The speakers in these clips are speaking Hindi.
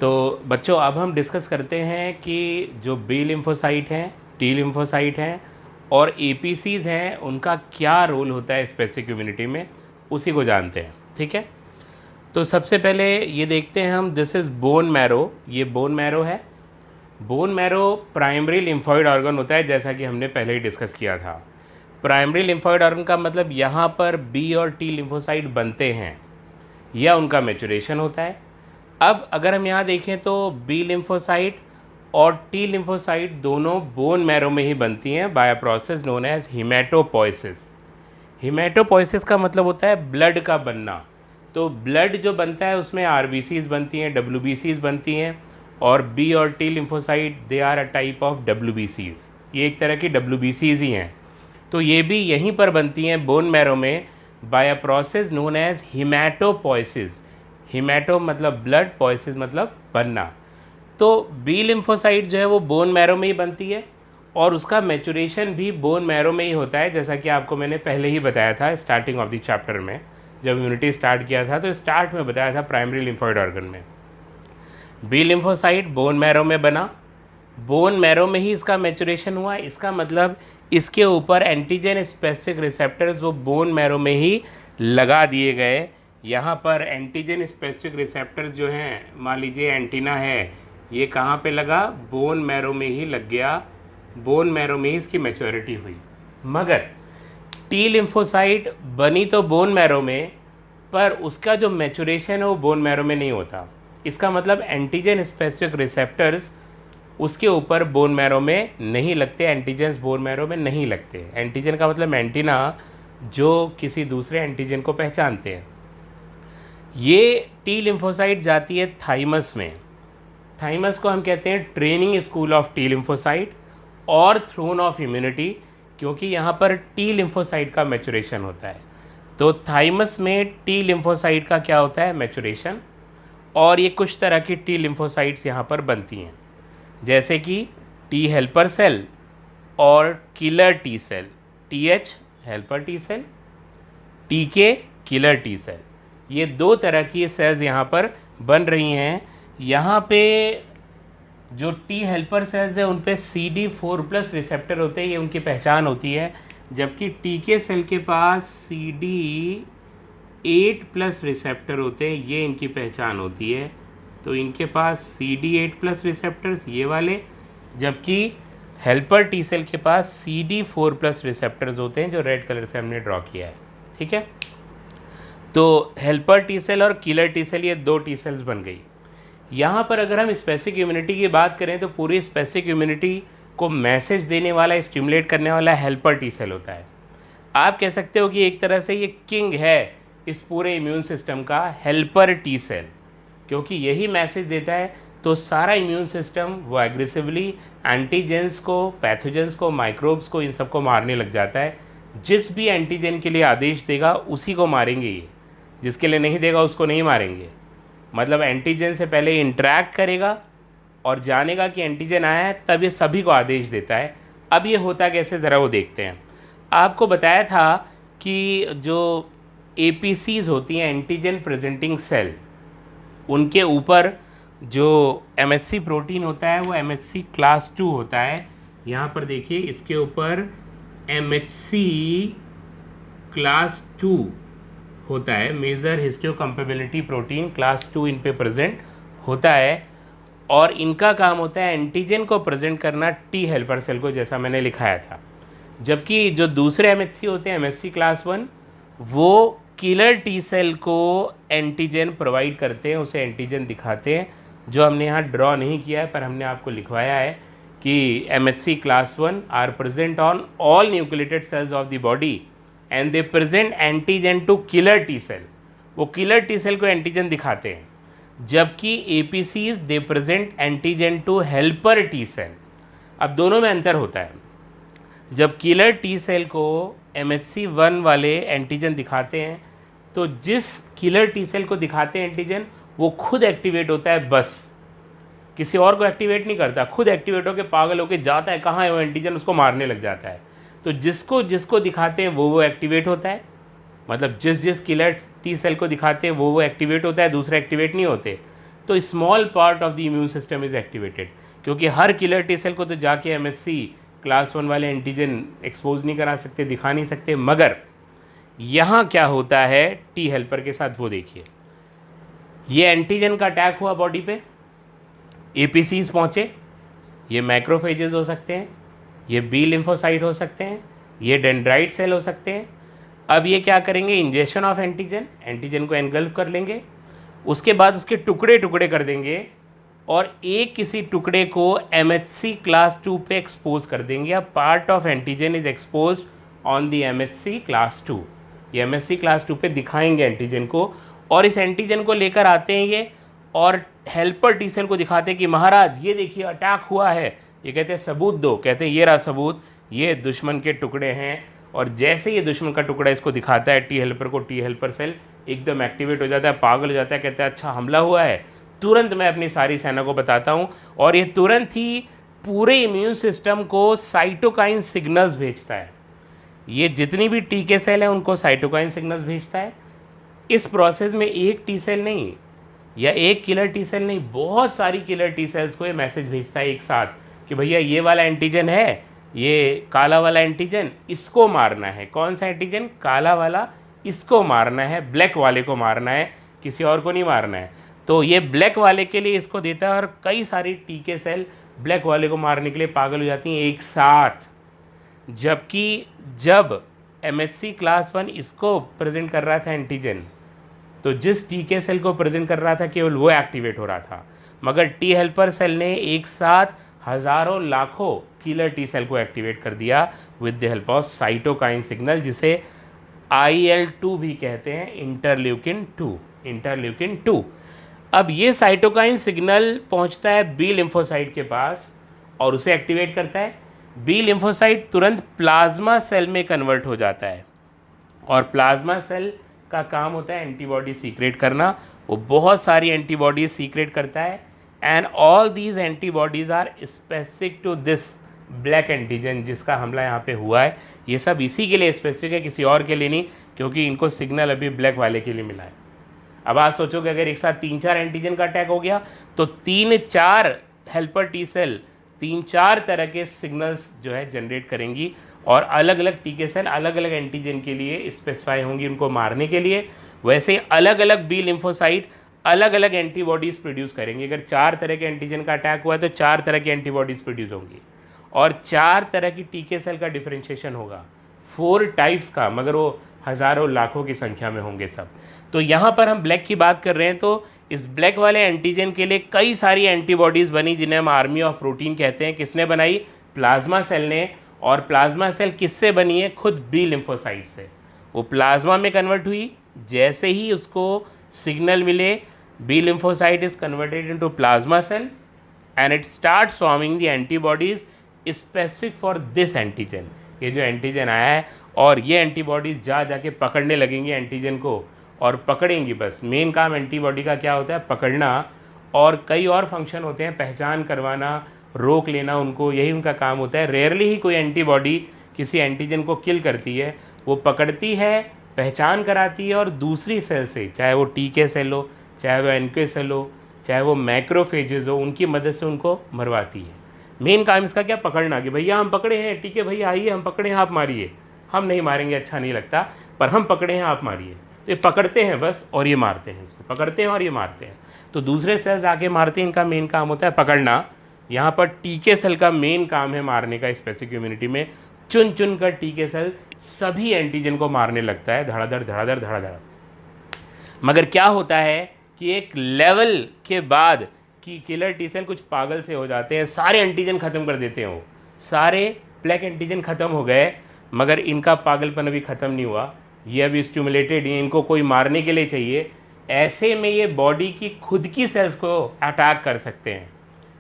तो बच्चों अब हम डिस्कस करते हैं कि जो बी लिम्फोसाइट हैं, टी लिम्फोसाइट हैं और एपीसीज हैं, उनका क्या रोल होता है स्पेसिफिक इम्यूनिटी में, उसी को जानते हैं। ठीक है, तो सबसे पहले ये देखते हैं हम, दिस इज़ बोन मैरो। ये बोन मैरो है। Bone marrow primary lymphoid organ होता है, जैसा कि हमने पहले ही डिस्कस किया था। प्राइमरी लिम्फॉइड ऑर्गन का मतलब यहाँ पर बी और टी लिम्फोसाइट बनते हैं या उनका मैचुरेशन होता है। अब अगर हम यहाँ देखें तो बी लिम्फोसाइट और टी लिम्फोसाइट दोनों बोन मैरो में ही बनती हैं by a process known as haematopoiesis. Haematopoiesis का मतलब होता है ब्लड का बनना। तो ब्लड जो बनता है उसमें आरबीसीज बनती हैं, डब्ल्यूबीसीज बनती हैं, और बी और T lymphocyte they are a type of डब्ल्यूबीसीज। ये एक तरह की डब्ल्यूबीसीज ही हैं। तो ये भी यहीं पर बनती हैं बोन मैरो में by a process known as haematopoiesis. Haemato मतलब ब्लड, पोइसिस मतलब बनना। तो बी लिम्फोसाइट जो है वो बोन मैरो में ही बनती है और उसका मैचुरेशन भी बोन मैरो में ही होता है, जैसा कि आपको मैंने पहले ही बताया था स्टार्टिंग ऑफ द चैप्टर में। जब इम्यूनिटी स्टार्ट किया था तो स्टार्ट में बताया था प्राइमरी लिम्फॉइड ऑर्गन में बी लिम्फोसाइट बोन मैरो में बना, बोन मैरो में ही इसका मैचुरेशन हुआ। इसका मतलब इसके ऊपर एंटीजन स्पेसिफिक रिसेप्टर्स वो बोन मैरो में ही लगा दिए गए। यहाँ पर एंटीजन स्पेसिफिक रिसेप्टर्स जो हैं, मान लीजिए एंटीना है, ये कहाँ पे लगा, बोन मैरो में ही लग गया। बोन मैरो में ही इसकी मैच्योरिटी हुई। मगर टी लिम्फोसाइट बनी तो बोन मैरो में, पर उसका जो मैचुरेशन है वो बोन मैरो में नहीं होता। इसका मतलब एंटीजन स्पेसिफिक रिसेप्टर्स उसके ऊपर बोन मैरो में नहीं लगते, एंटीजन्स बोन मैरो में नहीं लगते। एंटीजन का मतलब एंटीना जो किसी दूसरे एंटीजन को पहचानते हैं। ये टी लिम्फोसाइट जाती है थाइमस में। थाइमस को हम कहते हैं training school of T lymphocyte और थ्रोन ऑफ इम्यूनिटी, क्योंकि यहाँ पर टी लिम्फोसाइट का मैचुरेशन होता है। तो थाइमस में टी लिम्फोसाइट का क्या होता है, मैचुरेशन। और ये कुछ तरह की टी लिम्फोसाइट्स यहाँ पर बनती हैं, जैसे कि टी हेल्पर सेल और killer T cell. T H helper T cell, T के किलर टी सेल। ये दो तरह की सेल्स यहाँ पर बन रही हैं। यहाँ पे जो टी हेल्पर सेल्स है उन पे CD4+ रिसेप्टर होते हैं, ये उनकी पहचान होती है। जबकि टी के सेल के पास CD8+ रिसेप्टर होते हैं, ये इनकी पहचान होती है। तो इनके पास CD8+ रिसेप्टर्स ये वाले, जबकि हेल्पर टी सेल के पास CD4+ रिसेप्टर्स होते हैं, जो रेड कलर से हमने ड्रॉ किया है। ठीक है, तो हेल्पर टी सेल और किलर टी सेल ये दो टी सेल्स बन गई। यहाँ पर अगर हम स्पेसिफिक इम्यूनिटी की बात करें तो पूरी स्पेसिफिक इम्यूनिटी को मैसेज देने वाला, स्टिमुलेट करने वाला हेल्पर टी सेल होता है। आप कह सकते हो कि एक तरह से ये किंग है इस पूरे इम्यून सिस्टम का, हेल्पर टी सेल, क्योंकि यही मैसेज देता है। तो सारा इम्यून सिस्टम वो एग्रेसिवली एंटीजेंस को, पैथोजेंस को, माइक्रोब्स को, इन सबको मारने लग जाता है। जिस भी एंटीजन के लिए आदेश देगा उसी को मारेंगे ये, जिसके लिए नहीं देगा उसको नहीं मारेंगे। मतलब एंटीजन से पहले इंटरैक्ट करेगा और जानेगा कि एंटीजन आया है, तब ये सभी को आदेश देता है। अब ये होता कैसे, ज़रा वो देखते हैं। आपको बताया था कि जो एपीसीज होती हैं, एंटीजन प्रेजेंटिंग सेल, उनके ऊपर जो एमएचसी प्रोटीन होता है वो एमएचसी क्लास 2 होता है। यहाँ पर देखिए, इसके ऊपर एमएचसी क्लास 2 होता है, मेजर हिस्टोकम्पेबिलिटी प्रोटीन क्लास 2 इन पे प्रेजेंट होता है। और इनका काम होता है एंटीजन को प्रेजेंट करना टी हेल्पर सेल को, जैसा मैंने लिखाया था। जबकि जो दूसरे एमएचसी होते हैं, एमएचसी क्लास 1, वो किलर टी सेल को एंटीजन प्रोवाइड करते हैं, उसे एंटीजन दिखाते हैं, जो हमने यहाँ ड्रॉ नहीं किया है पर हमने आपको लिखवाया है कि MHC class 1 are present on all nucleated cells of the body and they present antigen to killer T cell. वो किलर टी सेल को एंटीजन दिखाते हैं, जबकि APCs they present antigen to helper T cell. अब दोनों में अंतर होता है। जब किलर टी सेल को MHC1 वाले एंटीजन दिखाते हैं, तो जिस किलर टी सेल को दिखाते हैं एंटीजन, वो खुद एक्टिवेट होता है, बस किसी और को एक्टिवेट नहीं करता, खुद एक्टिवेट होकर पागल होकर जाता है, कहाँ है वो एंटीजन, उसको मारने लग जाता है। तो जिसको जिसको दिखाते हैं वो एक्टिवेट होता है। मतलब जिस जिस किलर टी सेल को दिखाते हैं वो एक्टिवेट होता है, दूसरे एक्टिवेट नहीं होते। तो small part of the immune system is activated, क्योंकि हर किलर टी सेल को तो जाके एमएचसी क्लास 1 वाले एंटीजन एक्सपोज नहीं करा सकते, दिखा नहीं सकते। मगर यहाँ क्या होता है टी हेल्पर के साथ, वो देखिए। ये एंटीजन का अटैक हुआ बॉडी पे, एपीसीज पहुँचे, ये मैक्रोफेजेस हो सकते हैं, ये बी लिम्फोसाइट हो सकते हैं, ये डेंड्राइट सेल हो सकते हैं। अब ये क्या करेंगे, इंजेक्शन ऑफ एंटीजन, एंटीजन को एनगल्फ कर लेंगे, उसके बाद उसके टुकड़े टुकड़े कर देंगे और एक किसी टुकड़े को एमएचसी क्लास 2 पे एक्सपोज कर देंगे। अब part of antigen is expose on the MHC class 2, ये एमएचसी क्लास 2 पे दिखाएंगे एंटीजन को, और इस एंटीजन को लेकर आते हैं ये और हेल्पर टी सेल को दिखाते हैं कि महाराज ये देखिए अटैक हुआ है। ये कहते हैं सबूत दो, कहते हैं ये रहा सबूत, ये दुश्मन के टुकड़े हैं। और जैसे ये दुश्मन का टुकड़ा इसको दिखाता है टी हेल्पर को, टी हेल्पर सेल एकदम एक्टिवेट हो जाता है, पागल हो जाता है, कहता है अच्छा हमला हुआ है, तुरंत मैं अपनी सारी सेना को बताता हूँ। और ये तुरंत ही पूरे इम्यून सिस्टम को साइटोकाइन सिग्नल्स भेजता है। ये जितनी भी टी के सेल हैं उनको साइटोकाइन सिग्नल्स भेजता है। इस प्रोसेस में एक टी सेल नहीं या एक किलर टी सेल नहीं, बहुत सारी किलर टी सेल्स को ये मैसेज भेजता है एक साथ कि भैया ये वाला एंटीजन है, ये काला वाला एंटीजन, इसको मारना है। कौन सा एंटीजन? काला वाला, इसको मारना है, ब्लैक वाले को मारना है, किसी और को नहीं मारना है। तो ये ब्लैक वाले के लिए इसको देता है और कई सारी टीके सेल ब्लैक वाले को मारने के लिए पागल हो जाती हैं एक साथ। जबकि जब एमएचसी क्लास 1 इसको प्रेजेंट कर रहा था एंटीजन, तो जिस टीके सेल को प्रेजेंट कर रहा था केवल वो एक्टिवेट हो रहा था, मगर टी हेल्पर सेल ने एक साथ हज़ारों लाखों किलर टी सेल को एक्टिवेट कर दिया with the help of cytokine signal, जिसे IL-2 भी कहते हैं, इंटरल्यूकिन 2, इंटरल्यूकिन 2। अब ये साइटोकाइन सिग्नल पहुंचता है बी लिम्फोसाइट के पास और उसे एक्टिवेट करता है। बी लिम्फोसाइट तुरंत प्लाज्मा सेल में कन्वर्ट हो जाता है और प्लाज्मा सेल का काम होता है एंटीबॉडी सीक्रेट करना। वो बहुत सारी एंटीबॉडीज सीक्रेट करता है and all these antibodies are specific to this black antigen जिसका हमला यहाँ पे हुआ है। ये सब इसी के लिए स्पेसिफिक है, किसी और के लिए नहीं, क्योंकि इनको सिग्नल अभी ब्लैक वाले के लिए मिला है। अब आप सोचो कि अगर एक साथ 3-4 एंटीजन का अटैक हो गया तो 3-4 हेल्पर टी सेल 3-4 तरह के सिग्नल्स जो है जनरेट करेंगी और अलग अलग टीके सेल अलग अलग एंटीजन के लिए स्पेसिफाई होंगी उनको मारने के लिए। वैसे अलग अलग बी लिम्फोसाइट अलग अलग एंटीबॉडीज़ प्रोड्यूस करेंगे। अगर 4 तरह के एंटीजन का अटैक हुआ है तो 4 तरह की एंटीबॉडीज़ प्रोड्यूस होंगी और 4 तरह की टीके सेल का डिफरेंशिएशन होगा, 4 टाइप्स का, मगर वो हज़ारों लाखों की संख्या में होंगे सब। तो यहाँ पर हम ब्लैक की बात कर रहे हैं, तो इस ब्लैक वाले एंटीजन के लिए कई सारी एंटीबॉडीज़ बनी जिन्हें हम आर्मी ऑफ प्रोटीन कहते हैं। किसने बनाई? प्लाज्मा सेल ने। और प्लाज्मा सेल किससे बनी है? खुद बी लिम्फोसाइट से। वो प्लाज्मा में कन्वर्ट हुई, जैसे ही उसको सिग्नल मिले B lymphocyte is converted into plasma cell and it start forming the antibodies specific for this antigen. ये जो एंटीजन आया है और ये एंटीबॉडीज जाके पकड़ने लगेंगी एंटीजन को और पकड़ेंगी। बस मेन काम एंटीबॉडी का क्या होता है? पकड़ना, और कई और फंक्शन होते हैं, पहचान करवाना, रोक लेना उनको, यही उनका काम होता है। रेयरली ही कोई एंटीबॉडी किसी एंटीजन को किल करती है, वो पकड़ती है, पहचान कराती है और दूसरी सेल से, चाहे वो टीके सेल हो, चाहे वो एनके सेल हो, चाहे वो मैक्रोफेजेस हो, उनकी मदद से उनको मरवाती है। मेन काम इसका क्या? पकड़ना, कि भैया हम पकड़े हैं, टीके भैया आइए, हम पकड़े हैं, आप मारिए। हम नहीं मारेंगे, अच्छा नहीं लगता, पर हम पकड़े हैं, आप मारिए। तो ये पकड़ते हैं बस और ये मारते हैं, इसको पकड़ते हैं और ये मारते हैं। तो दूसरे सेल्स आके मारते हैं, इनका मेन काम होता है पकड़ना। यहाँ पर टीके सेल का मेन काम है मारने का। स्पेसिफिक इम्यूनिटी में चुन चुन कर टीके सेल सभी एंटीजन को मारने लगता है, धड़ाधड़ धड़ाधड़ धड़ाधड़। मगर क्या होता है कि एक लेवल के बाद कि किलर टी सेल कुछ पागल से हो जाते हैं, सारे एंटीजन ख़त्म कर देते हैं। वो सारे ब्लैक एंटीजन ख़त्म हो गए, मगर इनका पागलपन अभी ख़त्म नहीं हुआ। ये अभी स्टिमुलेटेड ही, इनको कोई मारने के लिए चाहिए। ऐसे में ये बॉडी की खुद की सेल्स को अटैक कर सकते हैं।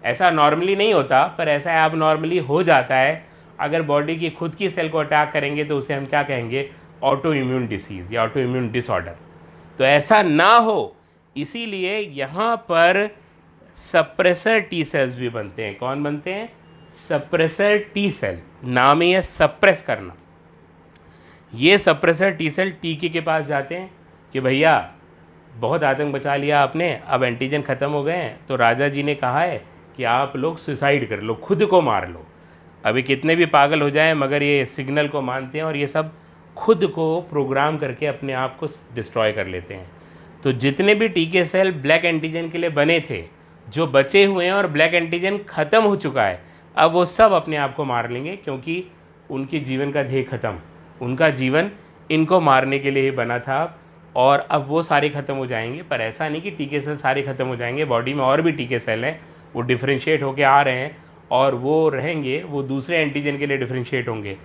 ऐसा नॉर्मली नहीं होता, पर ऐसा अब नॉर्मली हो जाता है। अगर बॉडी की खुद की सेल को अटैक करेंगे तो उसे हम क्या कहेंगे? ऑटो इम्यून डिसीज़ या ऑटो इम्यून डिसऑर्डर। तो ऐसा ना हो, इसीलिए यहाँ पर सप्रेसर टी सेल्स भी बनते हैं। कौन बनते हैं? Suppressor T cell. नाम ही है सप्रेस करना। ये सप्रेसर टी सेल टीके के पास जाते हैं कि भैया बहुत आतंक बचा लिया आपने, अब एंटीजन ख़त्म हो गए हैं, तो राजा जी ने कहा है कि आप लोग सुसाइड कर लो, खुद को मार लो। अभी कितने भी पागल हो जाएं मगर ये सिग्नल को मानते हैं और ये सब खुद को प्रोग्राम करके अपने आप को डिस्ट्रॉय कर लेते हैं। तो जितने भी टीके सेल ब्लैक एंटीजन के लिए बने थे, जो बचे हुए हैं और ब्लैक एंटीजन ख़त्म हो चुका है, अब वो सब अपने आप को मार लेंगे, क्योंकि उनके जीवन का ध्येय ख़त्म, उनका जीवन इनको मारने के लिए ही बना था। और अब वो सारे ख़त्म हो जाएंगे, पर ऐसा नहीं कि टीके सेल सारे ख़त्म हो जाएंगे, बॉडी में और भी टीके सेल हैं, वो डिफ्रेंशिएट होके आ रहे हैं और वो रहेंगे, वो दूसरे एंटीजन के लिए डिफ्रेंशिएट होंगे।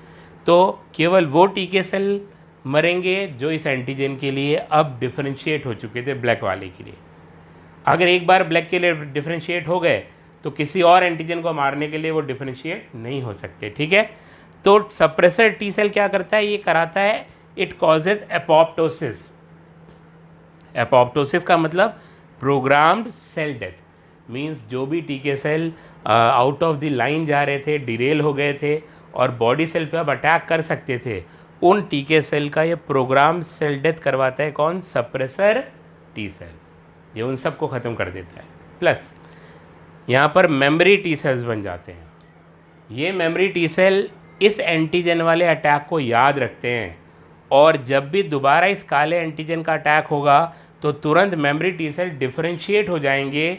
तो केवल वो टीके सेल मरेंगे जो इस एंटीजन के लिए अब डिफ्रेंशिएट हो चुके थे ब्लैक वाले के लिए। अगर एक बार ब्लैक के लिए डिफ्रेंशिएट हो गए तो किसी और एंटीजन को मारने के लिए वो डिफ्रेंशिएट नहीं हो सकते, ठीक है। तो सप्रेसर टी सेल क्या करता है, ये कराता है, इट कॉजेज एपोप्टोसिस। एपोप्टोसिस का मतलब प्रोग्राम्ड सेल डेथ, मींस जो भी टीके sell out of the line जा रहे थे, डिरेल हो गए थे और बॉडी सेल पे अब अटैक कर सकते थे, उन टीके सेल का ये प्रोग्राम सेल डेथ करवाता है। कौन? Suppressor T cell. ये उन सब को ख़त्म कर देता है। प्लस यहाँ पर मेमोरी टी सेल्स बन जाते हैं। ये मेमोरी टी सेल इस एंटीजन वाले अटैक को याद रखते हैं और जब भी दोबारा इस काले एंटीजन का अटैक होगा तो तुरंत मेमोरी टी सेल डिफरेंशिएट हो जाएंगे।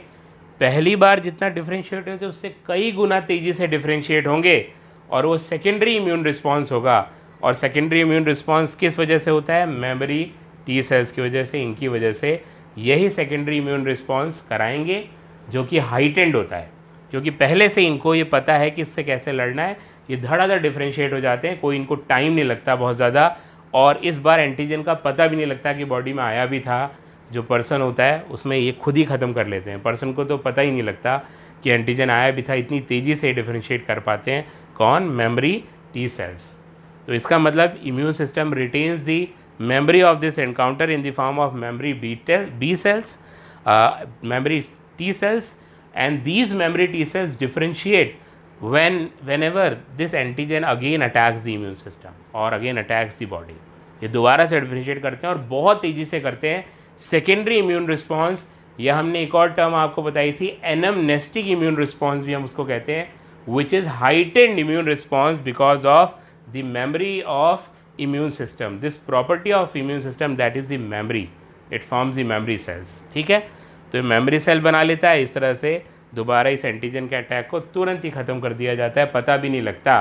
पहली बार जितना डिफरेंशिएट होते उससे कई गुना तेज़ी से डिफरेंशिएट होंगे और वो सेकेंडरी इम्यून रिस्पॉन्स होगा। और सेकेंडरी इम्यून रिस्पॉन्स किस वजह से होता है? मेमोरी टी सेल्स की वजह से, इनकी वजह से यही सेकेंडरी इम्यून रिस्पॉन्स कराएंगे, जो कि हाइटेंड होता है, क्योंकि पहले से इनको ये पता है कि इससे कैसे लड़ना है। ये धड़ाधड़ डिफरेंशिएट हो जाते हैं, कोई इनको टाइम नहीं लगता बहुत ज़्यादा, और इस बार एंटीजन का पता भी नहीं लगता कि बॉडी में आया भी था। जो पर्सन होता है उसमें ये खुद ही ख़त्म कर लेते हैं, पर्सन को तो पता ही नहीं लगता कि एंटीजन आया भी था, इतनी तेज़ी से डिफरेंशिएट कर पाते हैं। कौन? Memory T cells. तो इसका मतलब immune system retains the memory of this encounter in the form of memory B cells, memory T cells, and these memory T cells differentiate whenever this antigen again attacks the immune system or again attacks the body. ये दोबारा से डिफरेंशिएट करते हैं और बहुत तेज़ी से करते हैं। सेकेंडरी इम्यून रिस्पॉन्स, यह हमने एक और टर्म आपको बताई थी, एनमनेस्टिक इम्यून रिस्पॉन्स भी हम उसको कहते हैं, which is heightened immune response because of the memory of immune system. This property of immune system, that is the memory, it forms the memory cells. ठीक है, तो ये मेमोरी सेल बना लेता है। इस तरह से दोबारा इस एंटीजन के अटैक को तुरंत ही ख़त्म कर दिया जाता है, पता भी नहीं लगता।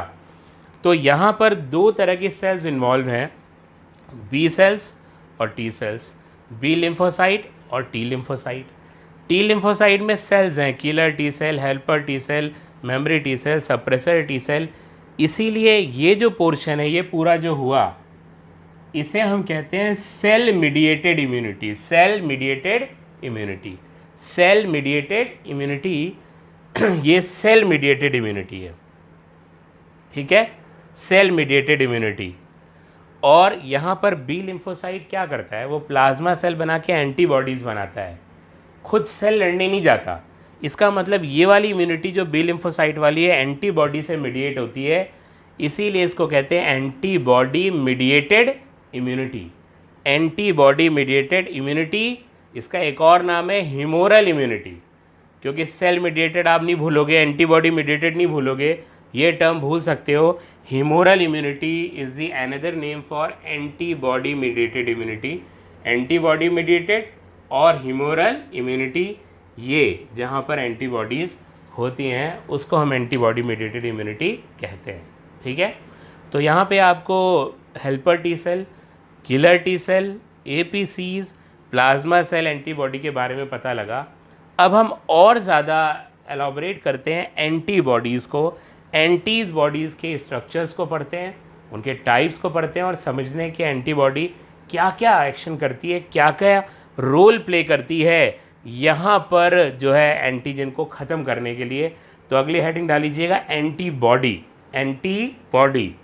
तो यहाँ पर दो तरह की सेल्स इन्वॉल्व हैं, बी सेल्स और टी सेल्स, बी लिम्फोसाइट और टी लिम्फोसाइट। टी लिम्फोसाइट में सेल्स हैं, killer T cell, helper T cell, memory T cell, suppressor T cell. इसीलिए ये जो पोर्शन है, ये पूरा जो हुआ, इसे हम कहते हैं cell mediated immunity. Cell mediated immunity, cell mediated immunity, ये सेल मीडिएटेड इम्यूनिटी है, ठीक है, सेल मीडिएटेड इम्यूनिटी। और यहाँ पर बी लिम्फोसाइट क्या करता है? वो प्लाज्मा सेल बना के एंटीबॉडीज़ बनाता है, खुद सेल लड़ने नहीं जाता। इसका मतलब ये वाली इम्यूनिटी जो बी लिम्फोसाइट वाली है, एंटीबॉडी से मीडिएट होती है, इसीलिए इसको कहते हैं antibody mediated immunity. Antibody mediated immunity, इसका एक और नाम है ह्यूमोरल इम्यूनिटी, क्योंकि सेल मीडिएटेड आप नहीं भूलोगे, एंटीबॉडी मीडिएटेड नहीं भूलोगे, ये टर्म भूल सकते हो। Humoral immunity is the another name for antibody mediated immunity. Antibody mediated और ह्यूमोरल इम्यूनिटी, ये जहाँ पर एंटीबॉडीज़ होती हैं उसको हम एंटीबॉडी मीडिएटेड इम्यूनिटी कहते हैं, ठीक है। तो यहाँ पे आपको helper T cell, killer T cell, APCs, plasma cell antibody के बारे में पता लगा। अब हम और ज़्यादा एलॉबरेट करते हैं एंटीबॉडीज़ को, एंटीबॉडीज़ के स्ट्रक्चर्स को पढ़ते हैं, उनके टाइप्स को पढ़ते हैं और समझते हैं कि एंटीबॉडी क्या क्या एक्शन करती है, क्या क्या रोल प्ले करती है यहाँ पर जो है एंटीजन को ख़त्म करने के लिए। तो अगली हेडिंग डाल लीजिएगा एंटीबॉडी। एंटीबॉडी